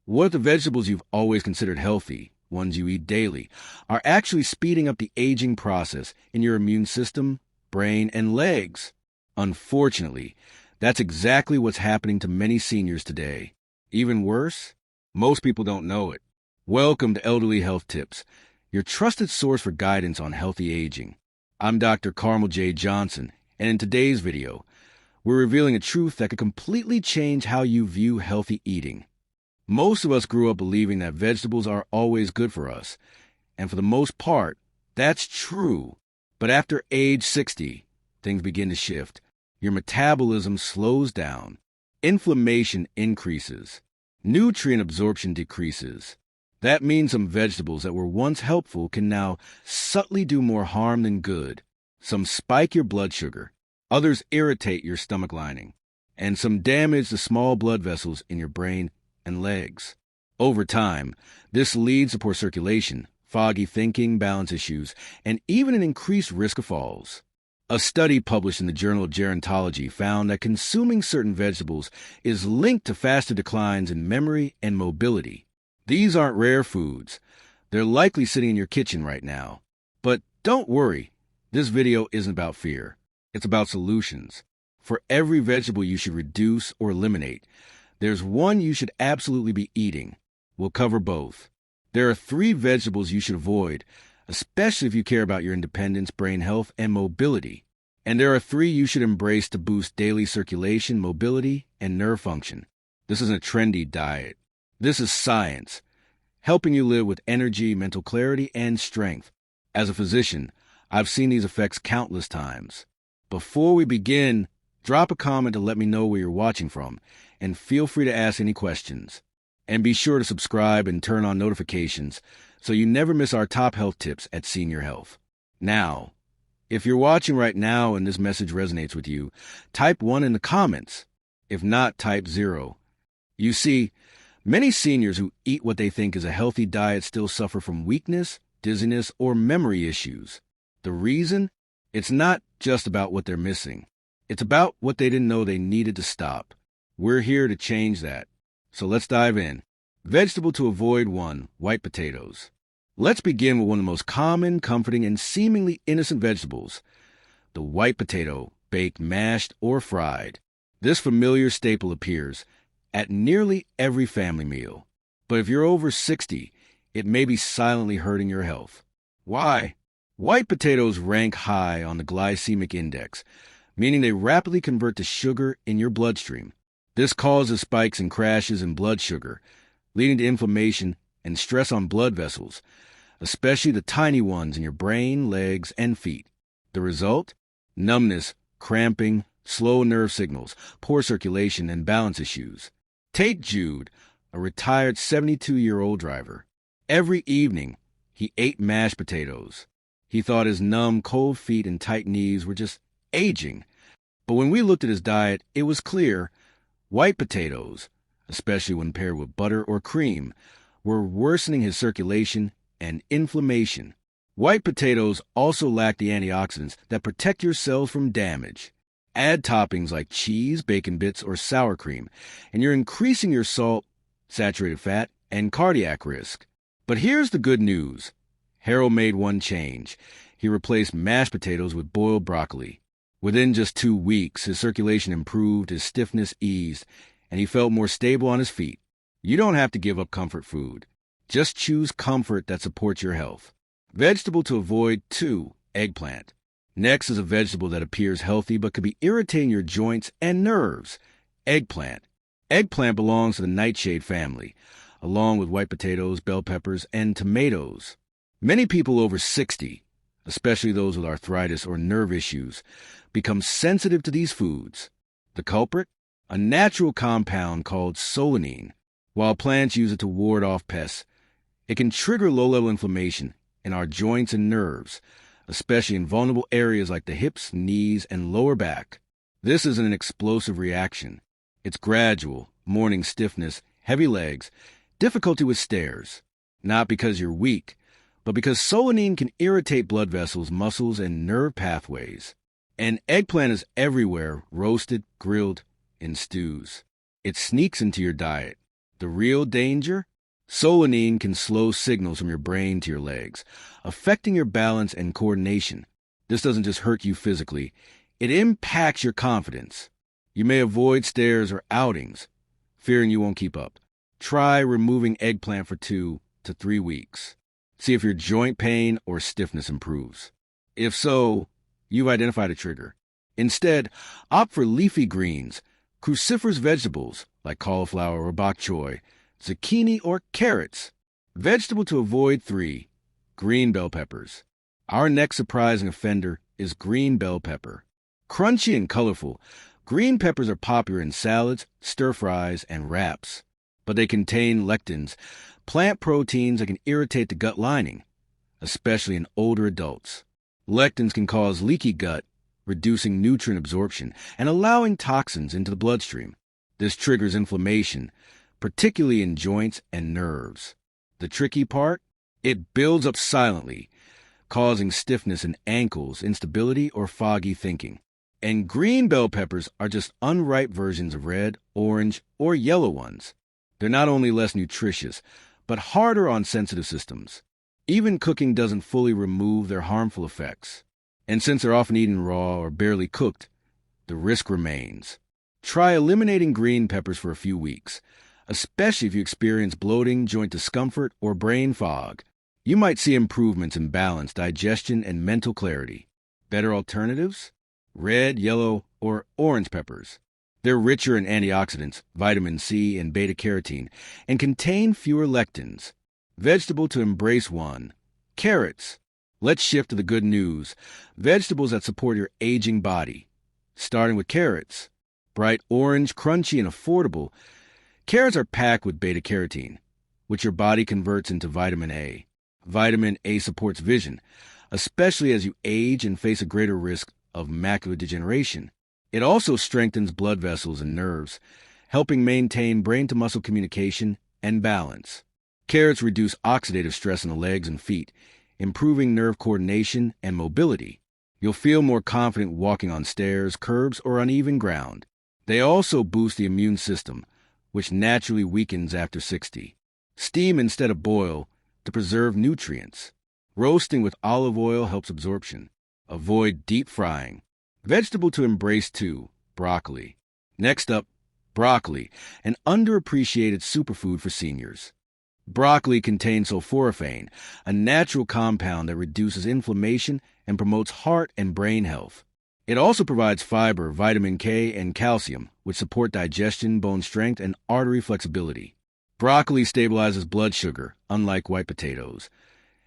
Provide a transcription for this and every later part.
What if the vegetables you've always considered healthy, ones you eat daily, are actually speeding up the aging process in your immune system, brain, and legs? Unfortunately, that's exactly what's happening to many seniors today. Even worse, most people don't know it. Welcome to Elderly Health Tips, your trusted source for guidance on healthy aging. I'm Dr. Carmel J Johnson, and in today's video, we're revealing a truth that could completely change how you view healthy eating. Most of us grew up believing that vegetables are always good for us, and for the most part, that's true. But after age 60, things begin to shift. Your metabolism slows down, inflammation increases, nutrient absorption decreases. That means some vegetables that were once helpful can now subtly do more harm than good. Some spike your blood sugar, others irritate your stomach lining, and some damage the small blood vessels in your brain and legs. Over time, this leads to poor circulation, foggy thinking, balance issues, and even an increased risk of falls. A study published in the Journal of Gerontology found that consuming certain vegetables is linked to faster declines in memory and mobility. These aren't rare foods. They're likely sitting in your kitchen right now. But don't worry, this video isn't about fear. It's about solutions. For every vegetable you should reduce or eliminate, there's one you should absolutely be eating. We'll cover both. There are 3 vegetables you should avoid, especially if you care about your independence, brain health, and mobility. And there are 3 you should embrace to boost daily circulation, mobility, and nerve function. This isn't a trendy diet. This is science, helping you live with energy, mental clarity, and strength. As a physician, I've seen these effects countless times. Before we begin, drop a comment to let me know where you're watching from, and feel free to ask any questions. And be sure to subscribe and turn on notifications so you never miss our top health tips at Seniorhealth. Now, if you're watching right now and this message resonates with you, type 1 in the comments. If not, type 0. You see, many seniors who eat what they think is a healthy diet still suffer from weakness, dizziness, or memory issues. The reason? It's not just about what they're missing. It's about what they didn't know they needed to stop. We're here to change that. So let's dive in. Vegetable to avoid 1, white potatoes. Let's begin with one of the most common, comforting, and seemingly innocent vegetables, the white potato, baked, mashed, or fried. This familiar staple appears at nearly every family meal. But if you're over 60, it may be silently hurting your health. Why? White potatoes rank high on the glycemic index, meaning they rapidly convert to sugar in your bloodstream. This causes spikes and crashes in blood sugar, leading to inflammation and stress on blood vessels, especially the tiny ones in your brain, legs, and feet. The result? Numbness, cramping, slow nerve signals, poor circulation, and balance issues. Take Jude, a retired 72-year-old driver. Every evening, he ate mashed potatoes. He thought his numb, cold feet and tight knees were just aging. But when we looked at his diet, it was clear white potatoes, especially when paired with butter or cream, were worsening his circulation and inflammation. White potatoes also lack the antioxidants that protect your cells from damage. Add toppings like cheese, bacon bits, or sour cream, and you're increasing your salt, saturated fat, and cardiac risk. But here's the good news. Harold made one change. He replaced mashed potatoes with boiled broccoli. Within just 2 weeks, his circulation improved, his stiffness eased, and he felt more stable on his feet. You don't have to give up comfort food. Just choose comfort that supports your health. Vegetable to avoid 2, eggplant. Next is a vegetable that appears healthy but could be irritating your joints and nerves. Eggplant. Eggplant belongs to the nightshade family, along with white potatoes, bell peppers, and tomatoes. Many people over 60, especially those with arthritis or nerve issues, become sensitive to these foods. The culprit? A natural compound called solanine. While plants use it to ward off pests, it can trigger low-level inflammation in our joints and nerves, especially in vulnerable areas like the hips, knees, and lower back. This isn't an explosive reaction. It's gradual, morning stiffness, heavy legs, difficulty with stairs. Not because you're weak, but because solanine can irritate blood vessels, muscles, and nerve pathways. And eggplant is everywhere, roasted, grilled, in stews. It sneaks into your diet. The real danger? Solanine can slow signals from your brain to your legs, affecting your balance and coordination. This doesn't just hurt you physically, it impacts your confidence. You may avoid stairs or outings, fearing you won't keep up. Try removing eggplant for 2 to 3 weeks. See if your joint pain or stiffness improves. If so, you've identified a trigger. Instead, opt for leafy greens, cruciferous vegetables like cauliflower or bok choy, zucchini or carrots. Vegetable to avoid 3, green bell peppers. Our next surprising offender is green bell pepper. Crunchy and colorful, green peppers are popular in salads, stir-fries, and wraps. But they contain lectins, plant proteins that can irritate the gut lining, especially in older adults. Lectins can cause leaky gut, reducing nutrient absorption and allowing toxins into the bloodstream. This triggers inflammation, particularly in joints and nerves. The tricky part? It builds up silently, causing stiffness in ankles, instability, or foggy thinking. And green bell peppers are just unripe versions of red, orange, or yellow ones. They're not only less nutritious, but harder on sensitive systems. Even cooking doesn't fully remove their harmful effects. And since they're often eaten raw or barely cooked, the risk remains. Try eliminating green peppers for a few weeks, especially if you experience bloating, joint discomfort, or brain fog. You might see improvements in balance, digestion, and mental clarity. Better alternatives? Red, yellow, or orange peppers. They're richer in antioxidants, vitamin C, and beta-carotene, and contain fewer lectins. Vegetable to embrace 1, carrots. Let's shift to the good news. Vegetables that support your aging body. Starting with carrots. Bright orange, crunchy, and affordable, carrots are packed with beta-carotene, which your body converts into vitamin A. Vitamin A supports vision, especially as you age and face a greater risk of macular degeneration. It also strengthens blood vessels and nerves, helping maintain brain-to-muscle communication and balance. Carrots reduce oxidative stress in the legs and feet, improving nerve coordination and mobility. You'll feel more confident walking on stairs, curbs, or uneven ground. They also boost the immune system, which naturally weakens after 60. Steam instead of boil to preserve nutrients. Roasting with olive oil helps absorption. Avoid deep frying. Vegetable to embrace 2, broccoli. Next up, broccoli, an underappreciated superfood for seniors. Broccoli contains sulforaphane, a natural compound that reduces inflammation and promotes heart and brain health. It also provides fiber, vitamin K, and calcium, which support digestion, bone strength, and artery flexibility. Broccoli stabilizes blood sugar, unlike white potatoes,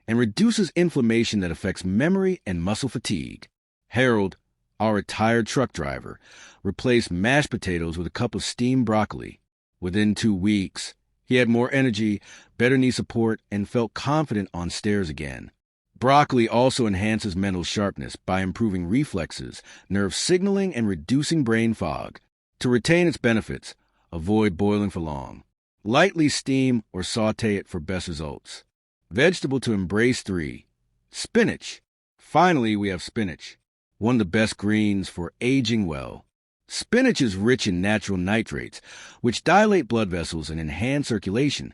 and reduces inflammation that affects memory and muscle fatigue. Harold, our retired truck driver, replaced mashed potatoes with a cup of steamed broccoli. Within 2 weeks, he had more energy, better knee support, and felt confident on stairs again. Broccoli also enhances mental sharpness by improving reflexes, nerve signaling, and reducing brain fog. To retain its benefits, avoid boiling for long. Lightly steam or saute it for best results. Vegetable to embrace 3, spinach. Finally, we have spinach, one of the best greens for aging well. Spinach is rich in natural nitrates, which dilate blood vessels and enhance circulation,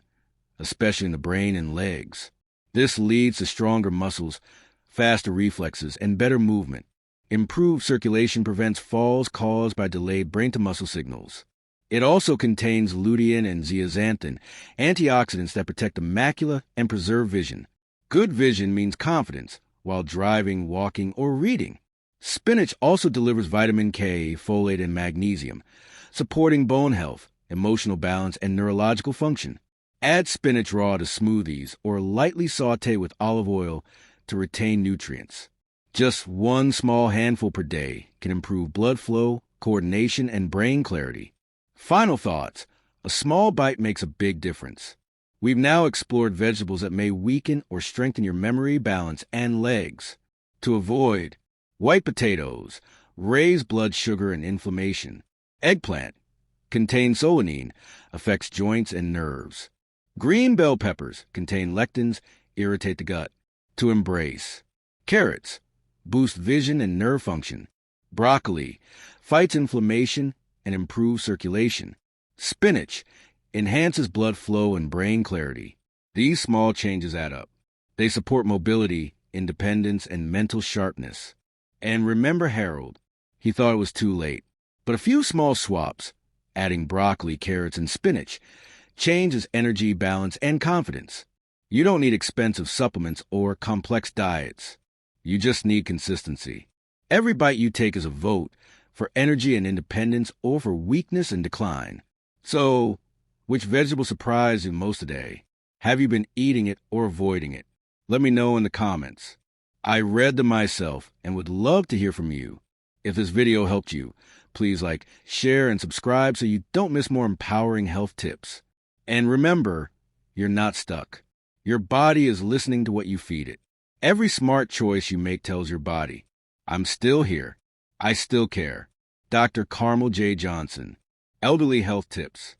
especially in the brain and legs. This leads to stronger muscles, faster reflexes, and better movement. Improved circulation prevents falls caused by delayed brain-to-muscle signals. It also contains lutein and zeaxanthin, antioxidants that protect the macula and preserve vision. Good vision means confidence while driving, walking, or reading. Spinach also delivers vitamin K, folate, and magnesium, supporting bone health, emotional balance, and neurological function. Add spinach raw to smoothies or lightly saute with olive oil to retain nutrients. Just one small handful per day can improve blood flow, coordination, and brain clarity. Final thoughts. A small bite makes a big difference. We've now explored vegetables that may weaken or strengthen your memory, balance, and legs. To avoid: white potatoes raise blood sugar and inflammation. Eggplant contains solanine, affects joints and nerves. Green bell peppers contain lectins, irritate the gut. To embrace: carrots boost vision and nerve function. Broccoli fights inflammation and improves circulation. Spinach enhances blood flow and brain clarity. These small changes add up. They support mobility, independence, and mental sharpness. And remember Harold. He thought it was too late. But a few small swaps, adding broccoli, carrots, and spinach, change his energy, balance, and confidence. You don't need expensive supplements or complex diets. You just need consistency. Every bite you take is a vote for energy and independence or for weakness and decline. So, which vegetable surprised you most today? Have you been eating it or avoiding it? Let me know in the comments. I read them myself and would love to hear from you. If this video helped you, please like, share, and subscribe so you don't miss more empowering health tips. And remember, you're not stuck. Your body is listening to what you feed it. Every smart choice you make tells your body, I'm still here. I still care. Dr. Carmel J Johnson, Elderly Health Tips.